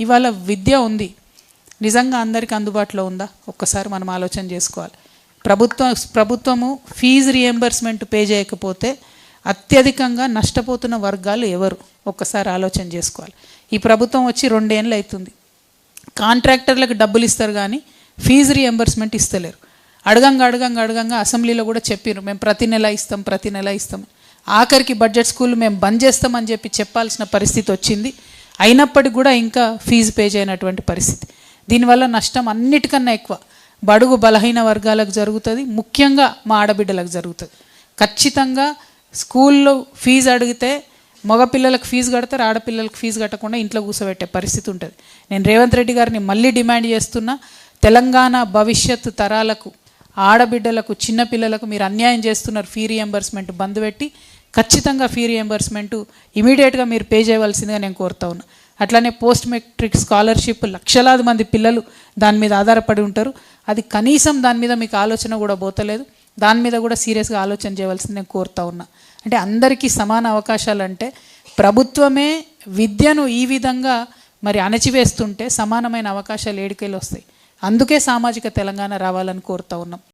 ఇవాళ విద్య ఉంది, నిజంగా అందరికీ అందుబాటులో ఉందా? ఒక్కసారి మనం ఆలోచన చేసుకోవాలి. ప్రభుత్వము ఫీజు రియంబర్స్మెంట్ పే చేయకపోతే అత్యధికంగా నష్టపోతున్న వర్గాలు ఎవరు? ఒక్కసారి ఆలోచన చేసుకోవాలి. ఈ ప్రభుత్వం వచ్చి 2 ఏళ్ళు అవుతుంది. కాంట్రాక్టర్లకు డబ్బులు ఇస్తారు కానీ ఫీజు రియంబర్స్మెంట్ ఇస్తలేరు. అడగంగా అసెంబ్లీలో కూడా చెప్పారు, మేము ప్రతి నెల ఇస్తాం. ఆఖరికి బడ్జెట్ స్కూల్ మేము బంద్ చేస్తామని చెప్పాల్సిన పరిస్థితి వచ్చింది. అయినప్పటికీ కూడా ఇంకా ఫీజు పే చేయనటువంటి పరిస్థితి. దీనివల్ల నష్టం అన్నిటికన్నా ఎక్కువ బడుగు బలహీన వర్గాలకు జరుగుతుంది, ముఖ్యంగా మా ఆడబిడ్డలకు జరుగుతుంది. ఖచ్చితంగా స్కూల్లో ఫీజు అడిగితే మగపిల్లలకు ఫీజు కడతారు, ఆడపిల్లలకు ఫీజు కట్టకుండా ఇంట్లో కూర్చోబెట్టే పరిస్థితి ఉంటుంది. నేను రేవంత్ రెడ్డి గారిని మళ్ళీ డిమాండ్ చేస్తున్నా, తెలంగాణ భవిష్యత్తు తరాలకు, ఆడబిడ్డలకు, చిన్నపిల్లలకు మీరు అన్యాయం చేస్తున్నారు. ఫీ రియంబర్స్మెంట్ బంద్ పెట్టి ఖచ్చితంగా ఫీ రియంబర్స్మెంట్ ఇమీడియట్గా మీరు పే చేయవలసిందిగా నేను కోరుతా ఉన్నా. అట్లానే పోస్ట్ మెట్రిక్ స్కాలర్షిప్ లక్షలాది మంది పిల్లలు దాని మీద ఆధారపడి ఉంటారు. అది కనీసం దాని మీద మీకు ఆలోచన కూడా పోతలేదు. దాని మీద కూడా సీరియస్గా ఆలోచన చేయవలసింది నేను కోరుతా ఉన్నా. అంటే అందరికీ సమాన అవకాశాలు అంటే ప్రభుత్వమే విద్యను ఈ విధంగా మరి అణచివేస్తుంటే సమానమైన అవకాశాలు ఏడికెళ్ళి వస్తాయి. అందుకే సామాజిక తెలంగాణ రావాలని కోరుతా ఉన్నాం.